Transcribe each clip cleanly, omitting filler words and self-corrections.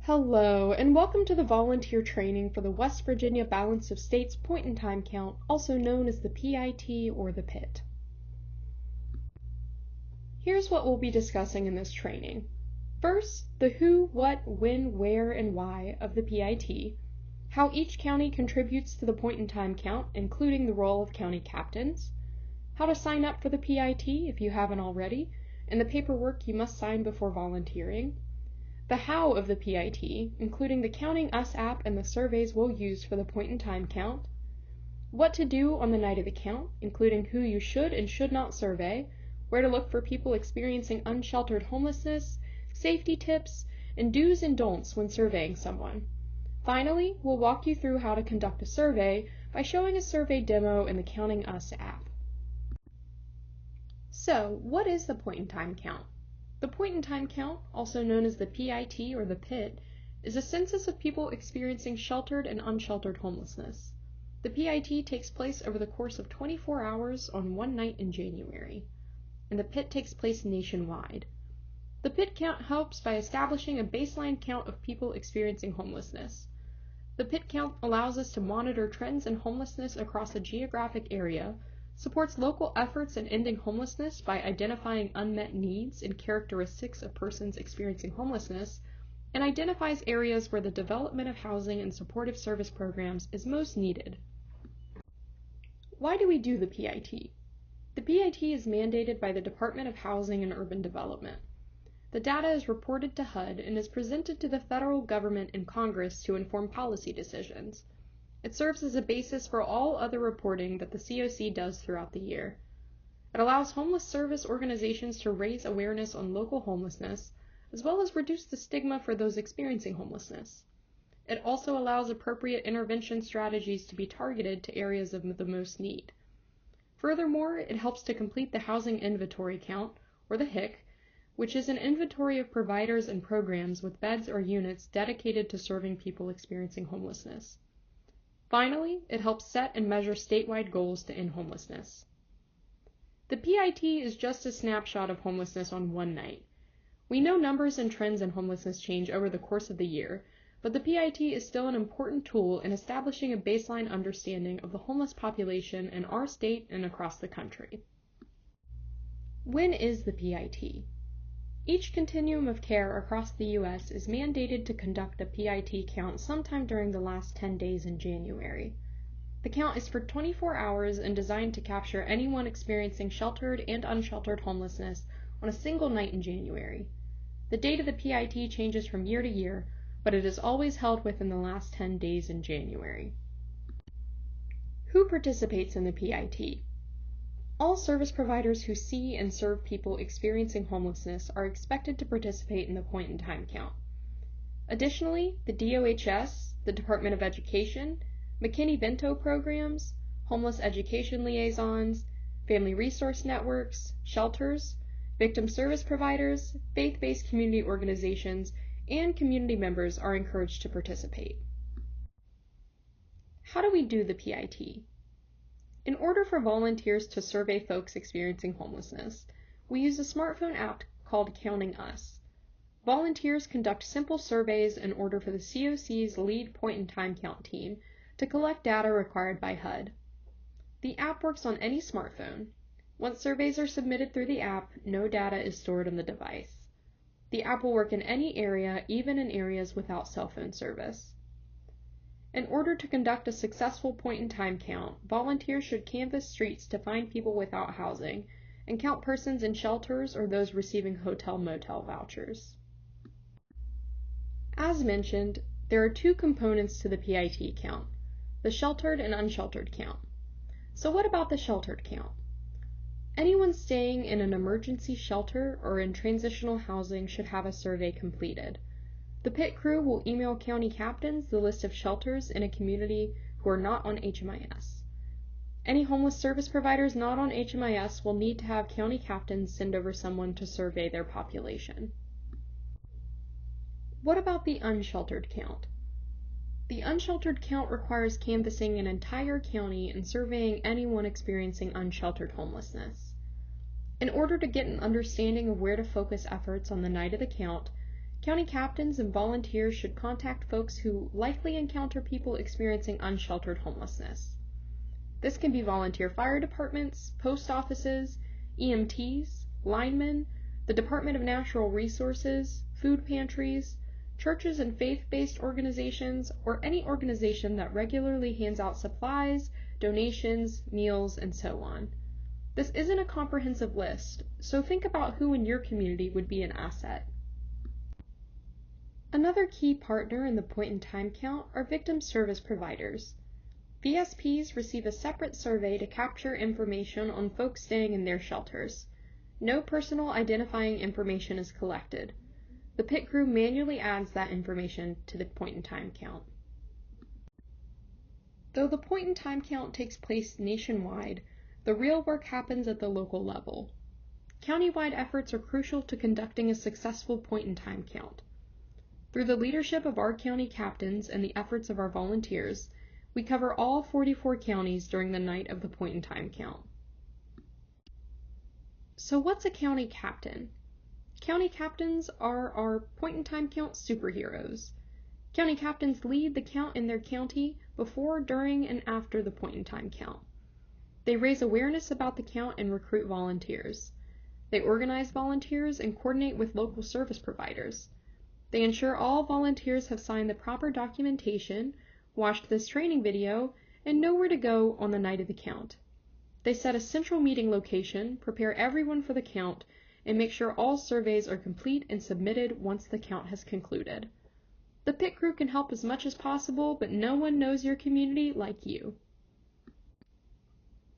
Hello, and welcome to the volunteer training for the West Virginia Balance of States Point-in-Time Count, also known as the PIT or the PIT. Here's what we'll be discussing in this training. First, the who, what, when, where, and why of the PIT, how each county contributes to the point-in-time count, including the role of county captains, how to sign up for the PIT if you haven't already, and the paperwork you must sign before volunteering, the how of the PIT, including the Counting Us app and the surveys we'll use for the point-in-time count, what to do on the night of the count, including who you should and should not survey, where to look for people experiencing unsheltered homelessness, safety tips, and do's and don'ts when surveying someone. Finally, we'll walk you through how to conduct a survey by showing a survey demo in the Counting Us app. So, what is the point-in-time count? The point-in-time count, also known as the PIT or the PIT, is a census of people experiencing sheltered and unsheltered homelessness. The PIT takes place over the course of 24 hours on one night in January, and the PIT takes place nationwide. The PIT count helps by establishing a baseline count of people experiencing homelessness. The PIT count allows us to monitor trends in homelessness across a geographic area, supports local efforts in ending homelessness by identifying unmet needs and characteristics of persons experiencing homelessness, and identifies areas where the development of housing and supportive service programs is most needed. Why do we do the PIT? The PIT is mandated by the Department of Housing and Urban Development. The data is reported to HUD and is presented to the federal government and Congress to inform policy decisions. It serves as a basis for all other reporting that the COC does throughout the year. It allows homeless service organizations to raise awareness on local homelessness, as well as reduce the stigma for those experiencing homelessness. It also allows appropriate intervention strategies to be targeted to areas of the most need. Furthermore, it helps to complete the Housing Inventory Count, or the HIC, which is an inventory of providers and programs with beds or units dedicated to serving people experiencing homelessness. Finally, it helps set and measure statewide goals to end homelessness. The PIT is just a snapshot of homelessness on one night. We know numbers and trends in homelessness change over the course of the year, but the PIT is still an important tool in establishing a baseline understanding of the homeless population in our state and across the country. When is the PIT? Each continuum of care across the U.S. is mandated to conduct a PIT count sometime during the last 10 days in January. The count is for 24 hours and designed to capture anyone experiencing sheltered and unsheltered homelessness on a single night in January. The date of the PIT changes from year to year, but it is always held within the last 10 days in January. Who participates in the PIT? All service providers who see and serve people experiencing homelessness are expected to participate in the point-in-time count. Additionally, the DOHS, the Department of Education, McKinney-Vento programs, homeless education liaisons, family resource networks, shelters, victim service providers, faith-based community organizations, and community members are encouraged to participate. How do we do the PIT? In order for volunteers to survey folks experiencing homelessness, we use a smartphone app called Counting Us. Volunteers conduct simple surveys in order for the COC's lead point-in-time count team to collect data required by HUD. The app works on any smartphone. Once surveys are submitted through the app, no data is stored on the device. The app will work in any area, even in areas without cell phone service. In order to conduct a successful point-in-time count, volunteers should canvass streets to find people without housing and count persons in shelters or those receiving hotel-motel vouchers. As mentioned, there are two components to the PIT count, the sheltered and unsheltered count. So what about the sheltered count? Anyone staying in an emergency shelter or in transitional housing should have a survey completed. The PIT crew will email county captains the list of shelters in a community who are not on HMIS. Any homeless service providers not on HMIS will need to have county captains send over someone to survey their population. What about the unsheltered count? The unsheltered count requires canvassing an entire county and surveying anyone experiencing unsheltered homelessness. In order to get an understanding of where to focus efforts on the night of the count, County captains and volunteers should contact folks who likely encounter people experiencing unsheltered homelessness. This can be volunteer fire departments, post offices, EMTs, linemen, the Department of Natural Resources, food pantries, churches and faith-based organizations, or any organization that regularly hands out supplies, donations, meals, and so on. This isn't a comprehensive list, so think about who in your community would be an asset. Another key partner in the point-in-time count are victim service providers. VSPs receive a separate survey to capture information on folks staying in their shelters. No personal identifying information is collected. The pit crew manually adds that information to the point-in-time count. Though the point-in-time count takes place nationwide, the real work happens at the local level. Countywide efforts are crucial to conducting a successful point-in-time count. Through the leadership of our county captains and the efforts of our volunteers, we cover all 44 counties during the night of the point-in-time count. So what's a county captain? County captains are our point-in-time count superheroes. County captains lead the count in their county before, during, and after the point-in-time count. They raise awareness about the count and recruit volunteers. They organize volunteers and coordinate with local service providers. They ensure all volunteers have signed the proper documentation, watched this training video, and know where to go on the night of the count. They set a central meeting location, prepare everyone for the count, and make sure all surveys are complete and submitted once the count has concluded. The pit crew can help as much as possible, but no one knows your community like you.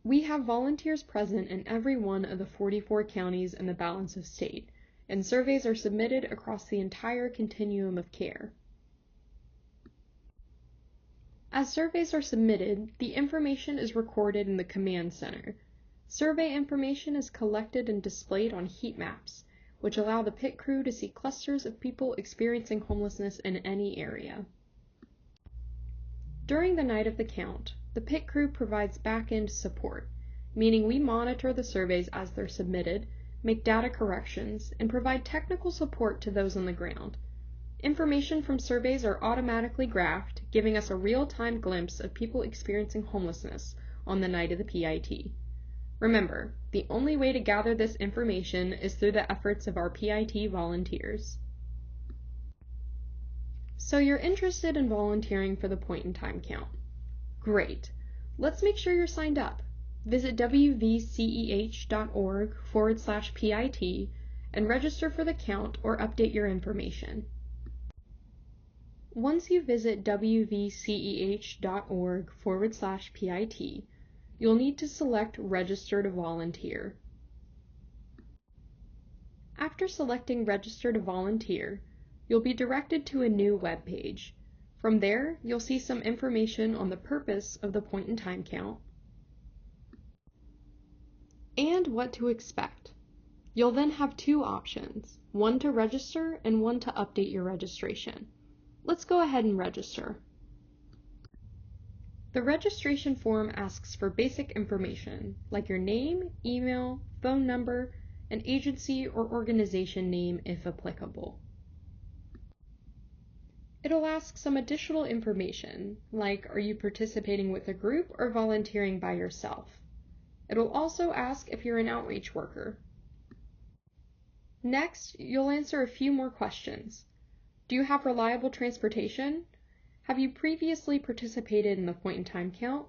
We have volunteers present in every one of the 44 counties in the balance of state, and surveys are submitted across the entire continuum of care. As surveys are submitted, the information is recorded in the command center. Survey information is collected and displayed on heat maps, which allow the pit crew to see clusters of people experiencing homelessness in any area. During the night of the count, the pit crew provides back-end support, meaning we monitor the surveys as they're submitted, make data corrections, and provide technical support to those on the ground. Information from surveys are automatically graphed, giving us a real-time glimpse of people experiencing homelessness on the night of the PIT. Remember, the only way to gather this information is through the efforts of our PIT volunteers. So you're interested in volunteering for the point-in-time count. Great. Let's make sure you're signed up. Visit wvceh.org/PIT and register for the count or update your information. Once you visit wvceh.org/PIT, you'll need to select Register to Volunteer. After selecting Register to Volunteer, you'll be directed to a new web page. From there, you'll see some information on the purpose of the point-in-time count and what to expect. You'll then have two options, one to register and one to update your registration. Let's go ahead and register. The registration form asks for basic information like your name, email, phone number, and agency or organization name if applicable. It'll ask some additional information like are you participating with a group or volunteering by yourself. It'll also ask if you're an outreach worker. Next, you'll answer a few more questions. Do you have reliable transportation? Have you previously participated in the point-in-time count?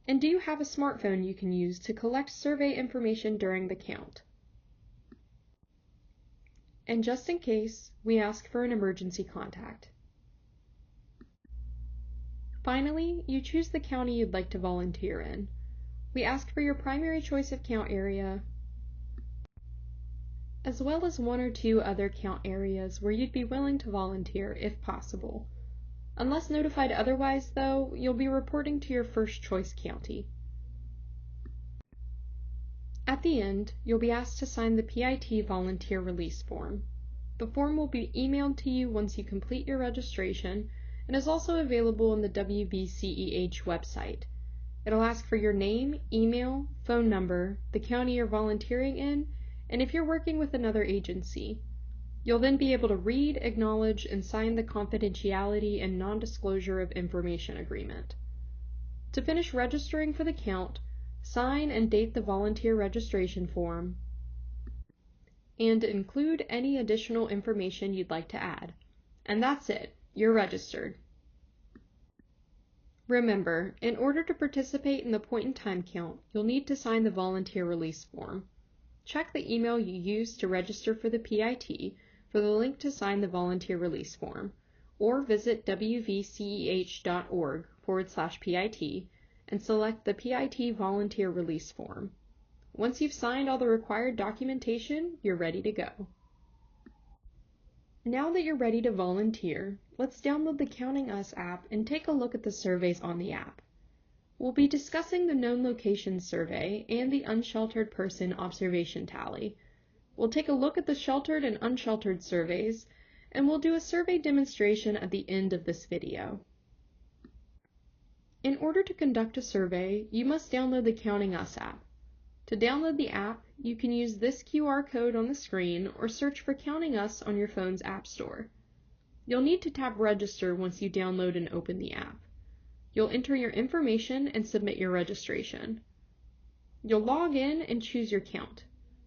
And do you have a smartphone you can use to collect survey information during the count? And just in case, we ask for an emergency contact. Finally, you choose the county you'd like to volunteer in. We ask for your primary choice of count area, as well as one or two other count areas where you'd be willing to volunteer if possible. Unless notified otherwise, though, you'll be reporting to your first choice county. At the end, you'll be asked to sign the PIT volunteer release form. The form will be emailed to you once you complete your registration and is also available on the WVCEH website. It'll ask for your name, email, phone number, the county you're volunteering in, and if you're working with another agency. You'll then be able to read, acknowledge, and sign the confidentiality and non-disclosure of information agreement. To finish registering for the count, sign and date the volunteer registration form, and include any additional information you'd like to add. And that's it. You're registered. Remember, in order to participate in the point-in-time count, you'll need to sign the volunteer release form. Check the email you used to register for the PIT for the link to sign the volunteer release form, or visit wvceh.org/PIT and select the PIT volunteer release form. Once you've signed all the required documentation, you're ready to go. Now that you're ready to volunteer, let's download the Counting Us app and take a look at the surveys on the app. We'll be discussing the known locations survey and the unsheltered person observation tally. We'll take a look at the sheltered and unsheltered surveys, and we'll do a survey demonstration at the end of this video. In order to conduct a survey, you must download the Counting Us app. To download the app, you can use this QR code on the screen or search for Counting Us on your phone's app store. You'll need to tap Register once you download and open the app. You'll enter your information and submit your registration. You'll log in and choose your count.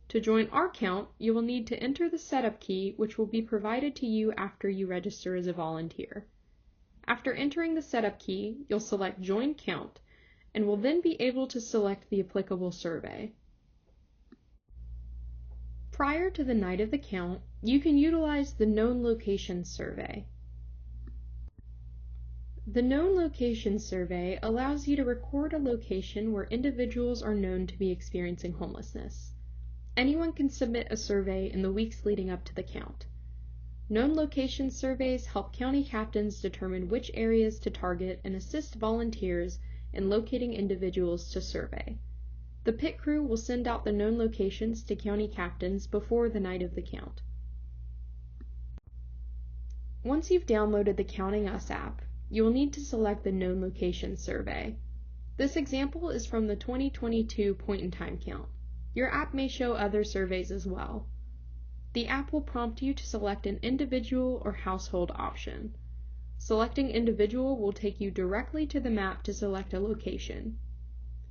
To join our count, you will need to enter the setup key, which will be provided to you after you register as a volunteer. After entering the setup key, you'll select Join Count, and will then be able to select the applicable survey. Prior to the night of the count, you can utilize the Known Locations survey. The Known Locations survey allows you to record a location where individuals are known to be experiencing homelessness. Anyone can submit a survey in the weeks leading up to the count. Known Locations surveys help county captains determine which areas to target and assist volunteers in locating individuals to survey. The pit crew will send out the known locations to county captains before the night of the count. Once you've downloaded the Counting Us app, you will need to select the Known Locations survey. This example is from the 2022 point-in-time count. Your app may show other surveys as well. The app will prompt you to select an individual or household option. Selecting individual will take you directly to the map to select a location.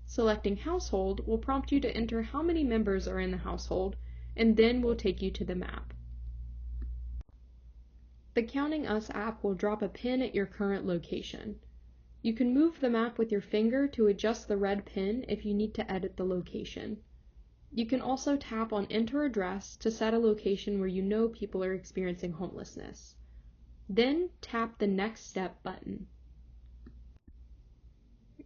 Selecting household will prompt you to enter how many members are in the household, and then will take you to the map. The Counting Us app will drop a pin at your current location. You can move the map with your finger to adjust the red pin if you need to edit the location. You can also tap on Enter Address to set a location where you know people are experiencing homelessness. Then tap the Next Step button.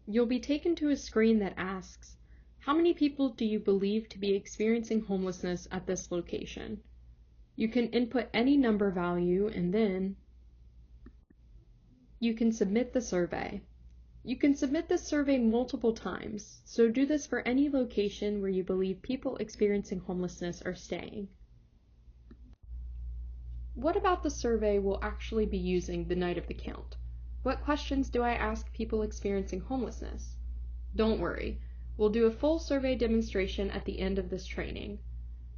You'll be taken to a screen that asks, how many people do you believe to be experiencing homelessness at this location? You can input any number value and then you can submit the survey. You can submit this survey multiple times, so do this for any location where you believe people experiencing homelessness are staying. What about the survey we'll actually be using the night of the count? What questions do I ask people experiencing homelessness? Don't worry, we'll do a full survey demonstration at the end of this training.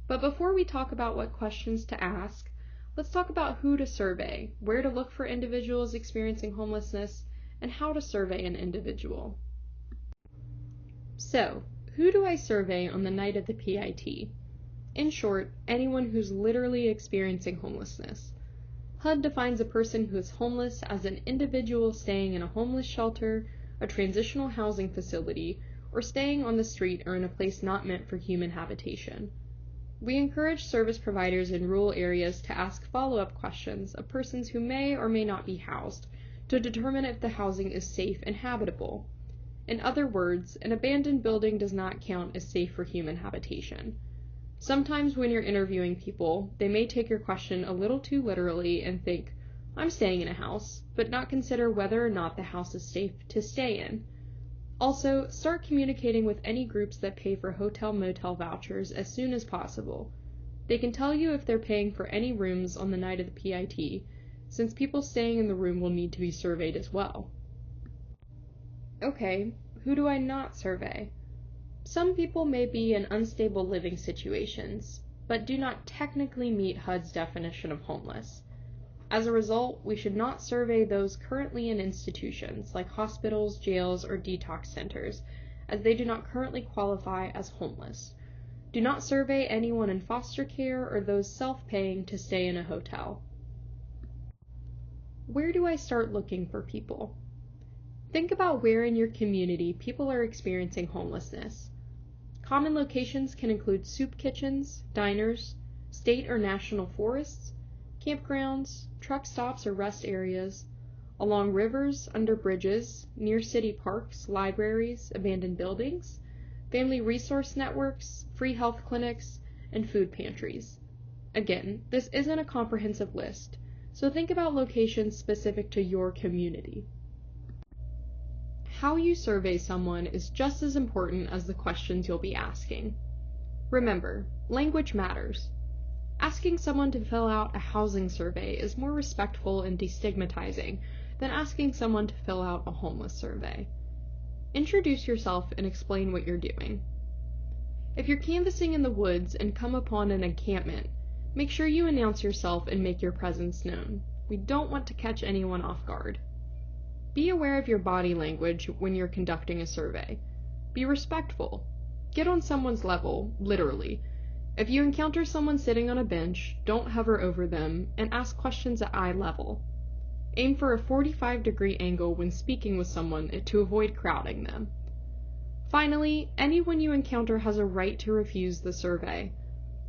But before we talk about what questions to ask, let's talk about who to survey, where to look for individuals experiencing homelessness, and how to survey an individual. So, who do I survey on the night of the PIT? In short, anyone who's literally experiencing homelessness. HUD defines a person who is homeless as an individual staying in a homeless shelter, a transitional housing facility, or staying on the street or in a place not meant for human habitation. We encourage service providers in rural areas to ask follow-up questions of persons who may or may not be housed to determine if the housing is safe and habitable. In other words, an abandoned building does not count as safe for human habitation. Sometimes when you're interviewing people, they may take your question a little too literally and think, I'm staying in a house, but not consider whether or not the house is safe to stay in. Also, start communicating with any groups that pay for hotel-motel vouchers as soon as possible. They can tell you if they're paying for any rooms on the night of the PIT, since people staying in the room will need to be surveyed as well. Okay, who do I not survey? Some people may be in unstable living situations, but do not technically meet HUD's definition of homeless. As a result, we should not survey those currently in institutions like hospitals, jails, or detox centers, as they do not currently qualify as homeless. Do not survey anyone in foster care or those self-paying to stay in a hotel. Where do I start looking for people? Think about where in your community people are experiencing homelessness. Common locations can include soup kitchens, diners, state or national forests, campgrounds, truck stops or rest areas, along rivers, under bridges, near city parks, libraries, abandoned buildings, family resource networks, free health clinics, and food pantries. Again, this isn't a comprehensive list, so think about locations specific to your community. How you survey someone is just as important as the questions you'll be asking. Remember, language matters. Asking someone to fill out a housing survey is more respectful and destigmatizing than asking someone to fill out a homeless survey. Introduce yourself and explain what you're doing. If you're canvassing in the woods and come upon an encampment, make sure you announce yourself and make your presence known. We don't want to catch anyone off guard. Be aware of your body language when you're conducting a survey. Be respectful. Get on someone's level, literally. If you encounter someone sitting on a bench, don't hover over them and ask questions at eye level. Aim for a 45-degree angle when speaking with someone to avoid crowding them. Finally, anyone you encounter has a right to refuse the survey.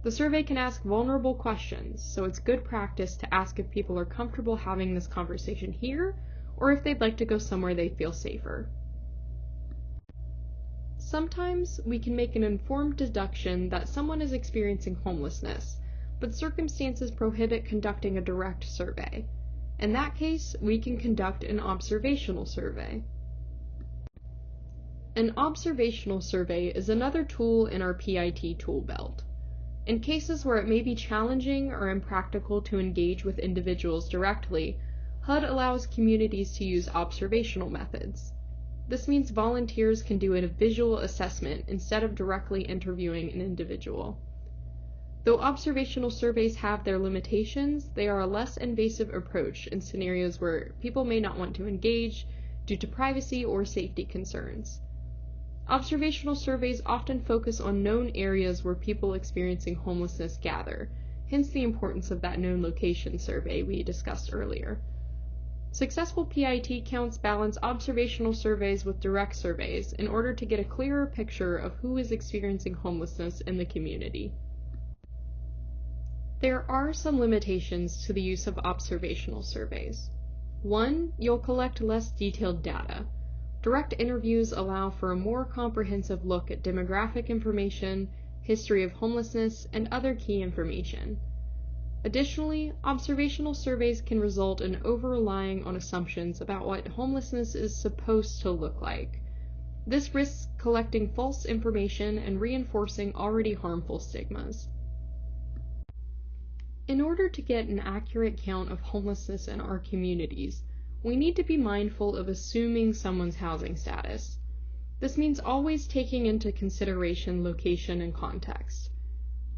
The survey can ask vulnerable questions, so it's good practice to ask if people are comfortable having this conversation here or if they'd like to go somewhere they feel safer. Sometimes we can make an informed deduction that someone is experiencing homelessness, but circumstances prohibit conducting a direct survey. In that case, we can conduct an observational survey. An observational survey is another tool in our PIT tool belt. In cases where it may be challenging or impractical to engage with individuals directly, HUD allows communities to use observational methods. This means volunteers can do a visual assessment instead of directly interviewing an individual. Though observational surveys have their limitations, they are a less invasive approach in scenarios where people may not want to engage due to privacy or safety concerns. Observational surveys often focus on known areas where people experiencing homelessness gather, hence the importance of that known location survey we discussed earlier. Successful PIT counts balance observational surveys with direct surveys in order to get a clearer picture of who is experiencing homelessness in the community. There are some limitations to the use of observational surveys. 1, you'll collect less detailed data. Direct interviews allow for a more comprehensive look at demographic information, history of homelessness, and other key information. Additionally, observational surveys can result in over-relying on assumptions about what homelessness is supposed to look like. This risks collecting false information and reinforcing already harmful stigmas. In order to get an accurate count of homelessness in our communities, we need to be mindful of assuming someone's housing status. This means always taking into consideration location and context.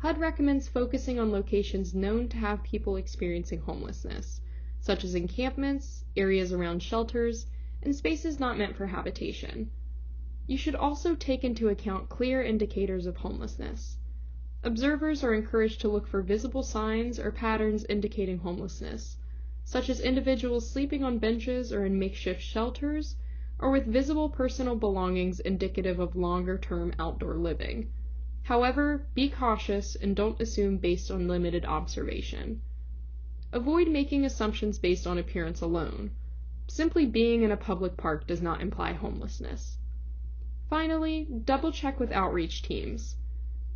HUD recommends focusing on locations known to have people experiencing homelessness, such as encampments, areas around shelters, and spaces not meant for habitation. You should also take into account clear indicators of homelessness. Observers are encouraged to look for visible signs or patterns indicating homelessness, such as individuals sleeping on benches or in makeshift shelters, or with visible personal belongings indicative of longer-term outdoor living. However, be cautious and don't assume based on limited observation. Avoid making assumptions based on appearance alone. Simply being in a public park does not imply homelessness. Finally, double-check with outreach teams.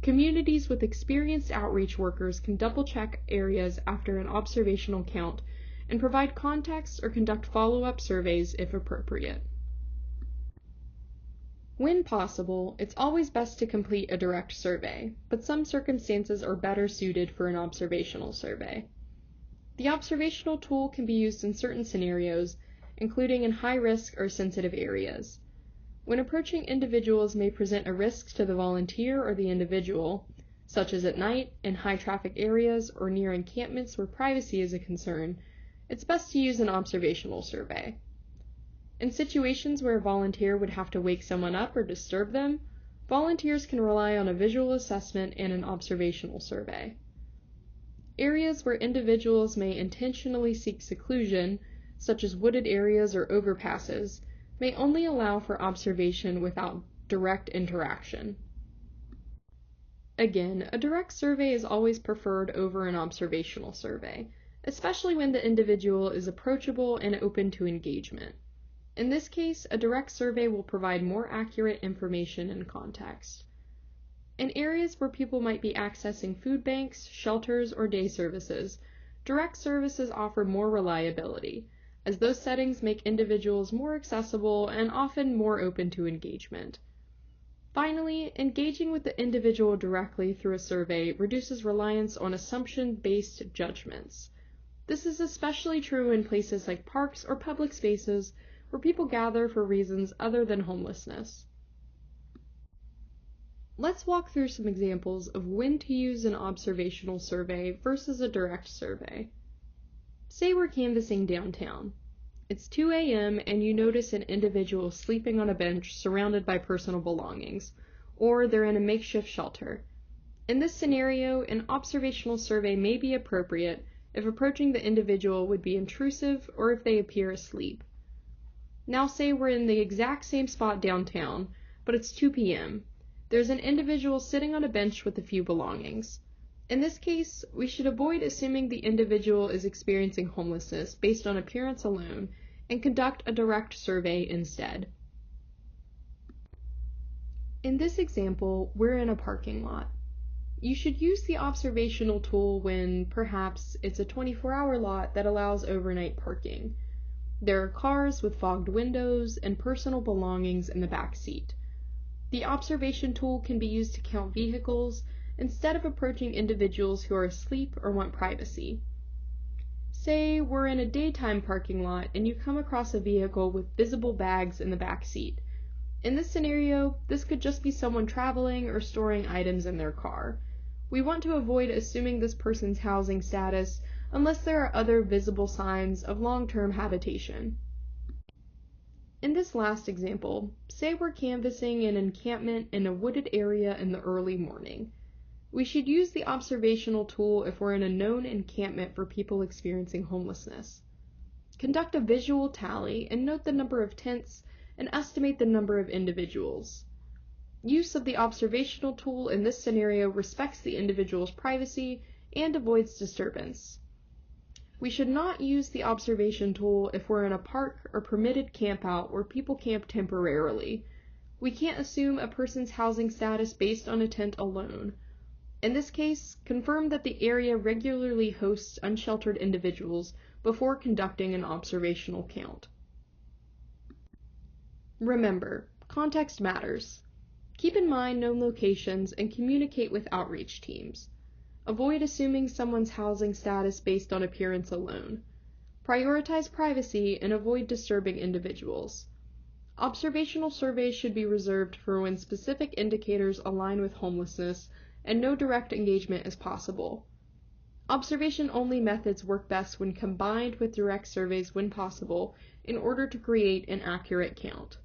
Communities with experienced outreach workers can double-check areas after an observational count and provide context or conduct follow-up surveys if appropriate. When possible, it's always best to complete a direct survey, but some circumstances are better suited for an observational survey. The observational tool can be used in certain scenarios, including in high-risk or sensitive areas. When approaching individuals may present a risk to the volunteer or the individual, such as at night, in high-traffic areas, or near encampments where privacy is a concern, it's best to use an observational survey. In situations where a volunteer would have to wake someone up or disturb them, volunteers can rely on a visual assessment and an observational survey. Areas where individuals may intentionally seek seclusion, such as wooded areas or overpasses, may only allow for observation without direct interaction. Again, a direct survey is always preferred over an observational survey, especially when the individual is approachable and open to engagement. In this case, a direct survey will provide more accurate information and context. In areas where people might be accessing food banks, shelters, or day services, direct services offer more reliability, as those settings make individuals more accessible and often more open to engagement. Finally, engaging with the individual directly through a survey reduces reliance on assumption-based judgments. This is especially true in places like parks or public spaces where people gather for reasons other than homelessness. Let's walk through some examples of when to use an observational survey versus a direct survey. Say we're canvassing downtown. It's 2 a.m. and you notice an individual sleeping on a bench surrounded by personal belongings, or they're in a makeshift shelter. In this scenario, an observational survey may be appropriate if approaching the individual would be intrusive or if they appear asleep. Now say we're in the exact same spot downtown, but it's 2 p.m. There's an individual sitting on a bench with a few belongings. In this case, we should avoid assuming the individual is experiencing homelessness based on appearance alone and conduct a direct survey instead. In this example, we're in a parking lot. You should use the observational tool when, perhaps, it's a 24-hour lot that allows overnight parking. There are cars with fogged windows and personal belongings in the back seat. The observation tool can be used to count vehicles instead of approaching individuals who are asleep or want privacy. Say we're in a daytime parking lot and you come across a vehicle with visible bags in the back seat. In this scenario, this could just be someone traveling or storing items in their car. We want to avoid assuming this person's housing status unless there are other visible signs of long-term habitation. In this last example, say we're canvassing an encampment in a wooded area in the early morning. We should use the observational tool if we're in a known encampment for people experiencing homelessness. Conduct a visual tally and note the number of tents and estimate the number of individuals. Use of the observational tool in this scenario respects the individual's privacy and avoids disturbance. We should not use the observation tool if we're in a park or permitted campout where people camp temporarily. We can't assume a person's housing status based on a tent alone. In this case, confirm that the area regularly hosts unsheltered individuals before conducting an observational count. Remember, context matters. Keep in mind known locations and communicate with outreach teams. Avoid assuming someone's housing status based on appearance alone. Prioritize privacy and avoid disturbing individuals. Observational surveys should be reserved for when specific indicators align with homelessness and no direct engagement is possible. Observation-only methods work best when combined with direct surveys when possible in order to create an accurate count.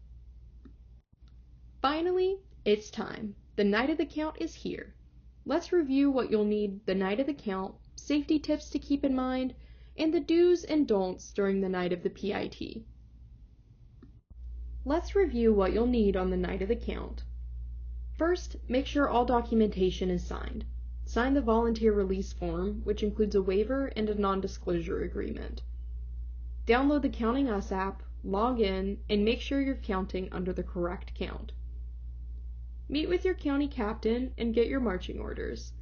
Finally, it's time. The night of the count is here. Let's review what you'll need the night of the count, safety tips to keep in mind, and the do's and don'ts during the night of the PIT. Let's review what you'll need on the night of the count. First, make sure all documentation is signed. Sign the volunteer release form, which includes a waiver and a non-disclosure agreement. Download the Counting Us app, log in, and make sure you're counting under the correct count. Meet with your county captain and get your marching orders.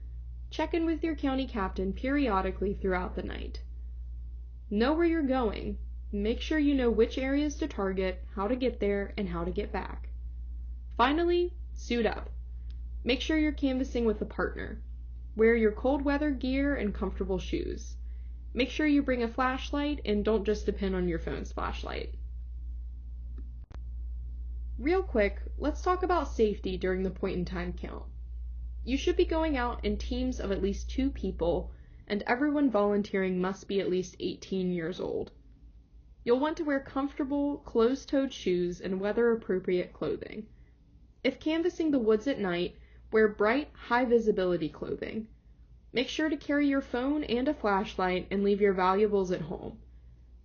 Check in with your county captain periodically throughout the night. Know where you're going. Make sure you know which areas to target, how to get there, and how to get back. Finally, suit up. Make sure you're canvassing with a partner. Wear your cold weather gear and comfortable shoes. Make sure you bring a flashlight and don't just depend on your phone's flashlight. Real quick, let's talk about safety during the point-in-time count. You should be going out in teams of at least 2 people, and everyone volunteering must be at least 18 years old. You'll want to wear comfortable, closed-toed shoes and weather-appropriate clothing. If canvassing the woods at night, wear bright, high-visibility clothing. Make sure to carry your phone and a flashlight and leave your valuables at home.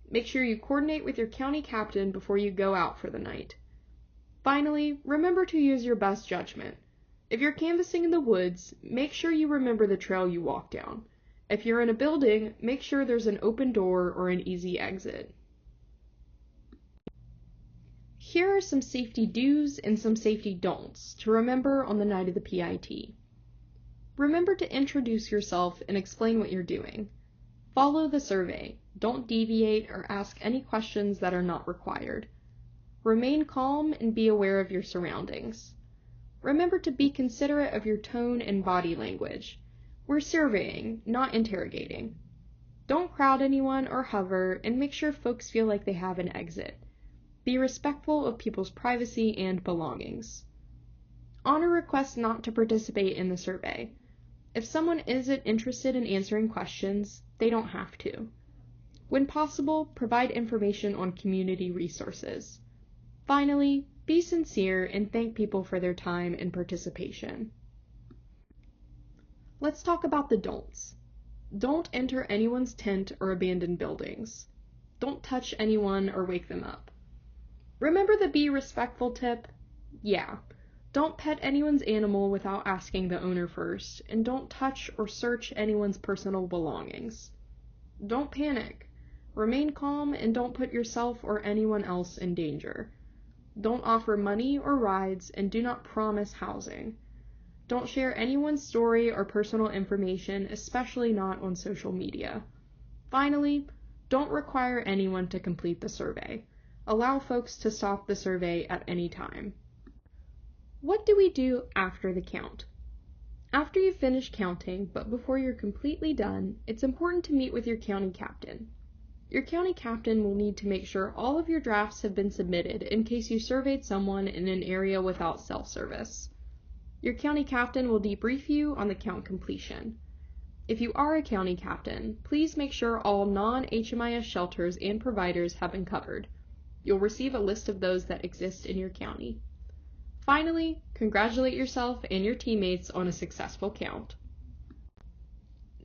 Make sure you coordinate with your county captain before you go out for the night. Finally, remember to use your best judgment. If you're canvassing in the woods, make sure you remember the trail you walk down. If you're in a building, make sure there's an open door or an easy exit. Here are some safety do's and some safety don'ts to remember on the night of the PIT. Remember to introduce yourself and explain what you're doing. Follow the survey. Don't deviate or ask any questions that are not required. Remain calm and be aware of your surroundings. Remember to be considerate of your tone and body language. We're surveying, not interrogating. Don't crowd anyone or hover, and make sure folks feel like they have an exit. Be respectful of people's privacy and belongings. Honor requests not to participate in the survey. If someone isn't interested in answering questions, they don't have to. When possible, provide information on community resources. Finally, be sincere and thank people for their time and participation. Let's talk about the don'ts. Don't enter anyone's tent or abandoned buildings. Don't touch anyone or wake them up. Remember the be respectful tip? Yeah. Don't pet anyone's animal without asking the owner first, and don't touch or search anyone's personal belongings. Don't panic. Remain calm and don't put yourself or anyone else in danger. Don't offer money or rides, and do not promise housing. Don't share anyone's story or personal information, especially not on social media. Finally, don't require anyone to complete the survey. Allow folks to stop the survey at any time. What do we do after the count? After you've finished counting, but before you're completely done, it's important to meet with your county captain. Your county captain will need to make sure all of your drafts have been submitted in case you surveyed someone in an area without self-service. Your county captain will debrief you on the count completion. If you are a county captain, please make sure all non-HMIS shelters and providers have been covered. You'll receive a list of those that exist in your county. Finally, congratulate yourself and your teammates on a successful count.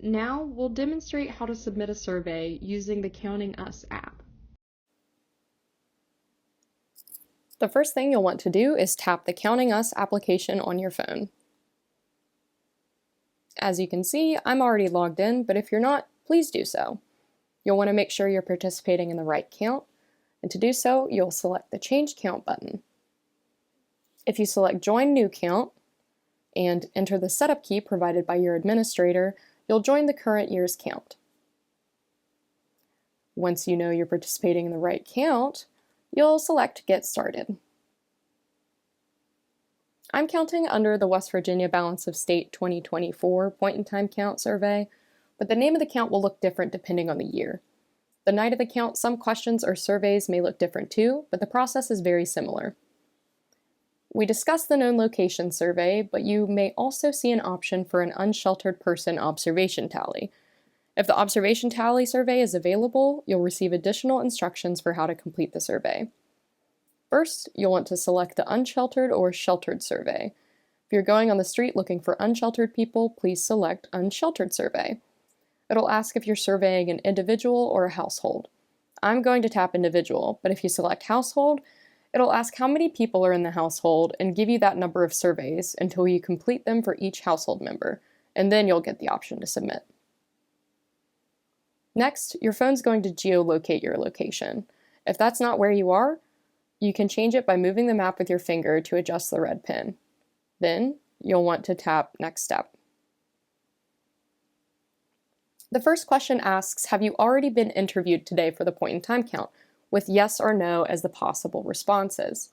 Now, we'll demonstrate how to submit a survey using the Counting Us app. The first thing you'll want to do is tap the Counting Us application on your phone. As you can see, I'm already logged in, but if you're not, please do so. You'll want to make sure you're participating in the right count, and to do so, you'll select the Change Count button. If you select Join New Count and enter the setup key provided by your administrator, you'll join the current year's count. Once you know you're participating in the right count, you'll select Get Started. I'm counting under the West Virginia Balance of State 2024 Point-in-Time Count survey, but the name of the count will look different depending on the year. The night of the count, some questions or surveys may look different too, but the process is very similar. We discussed the known location survey, but you may also see an option for an unsheltered person observation tally. If the observation tally survey is available, you'll receive additional instructions for how to complete the survey. First, you'll want to select the unsheltered or sheltered survey. If you're going on the street looking for unsheltered people, please select Unsheltered Survey. It'll ask if you're surveying an individual or a household. I'm going to tap Individual, but if you select Household, it'll ask how many people are in the household and give you that number of surveys until you complete them for each household member, and then you'll get the option to submit. Next, your phone's going to geolocate your location. If that's not where you are, you can change it by moving the map with your finger to adjust the red pin. Then, you'll want to tap Next Step. The first question asks, have you already been interviewed today for the point-in-time count, with yes or no as the possible responses.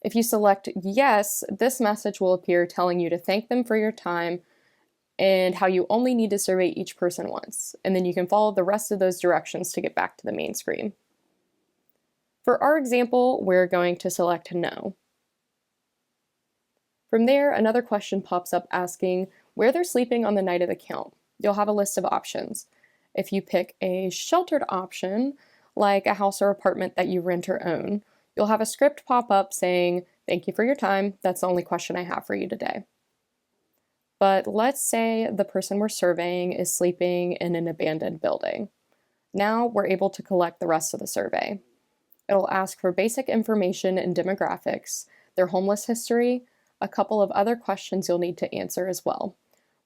If you select yes, this message will appear telling you to thank them for your time and how you only need to survey each person once, and then you can follow the rest of those directions to get back to the main screen. For our example, we're going to select no. From there, another question pops up asking where they're sleeping on the night of the count. You'll have a list of options. If you pick a sheltered option, like a house or apartment that you rent or own, you'll have a script pop up saying, "Thank you for your time. That's the only question I have for you today." But let's say the person we're surveying is sleeping in an abandoned building. Now we're able to collect the rest of the survey. It'll ask for basic information and demographics, their homeless history, a couple of other questions you'll need to answer as well.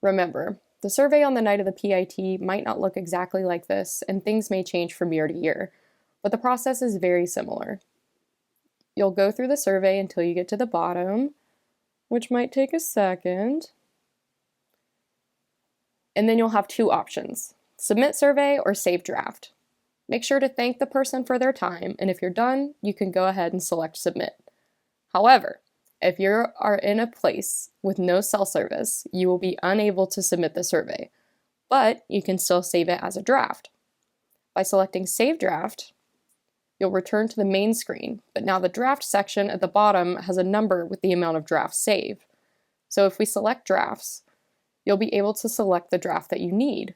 Remember, the survey on the night of the PIT might not look exactly like this, and things may change from year to year, but the process is very similar. You'll go through the survey until you get to the bottom, which might take a second. And then you'll have two options: submit survey or save draft. Make sure to thank the person for their time, and if you're done, you can go ahead and select submit. However, if you are in a place with no cell service, you will be unable to submit the survey, but you can still save it as a draft. By selecting Save Draft, you'll return to the main screen, but now the draft section at the bottom has a number with the amount of drafts saved. So if we select drafts, you'll be able to select the draft that you need.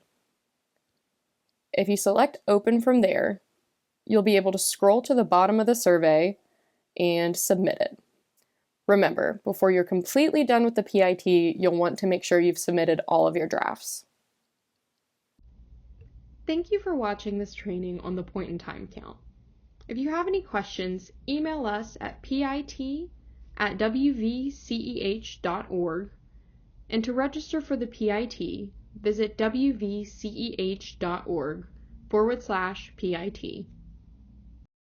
If you select Open from there, you'll be able to scroll to the bottom of the survey and submit it. Remember, before you're completely done with the PIT, you'll want to make sure you've submitted all of your drafts. Thank you for watching this training on the point in time count. If you have any questions, email us at pit@wvceh.org, and to register for the PIT, visit wvceh.org/PIT.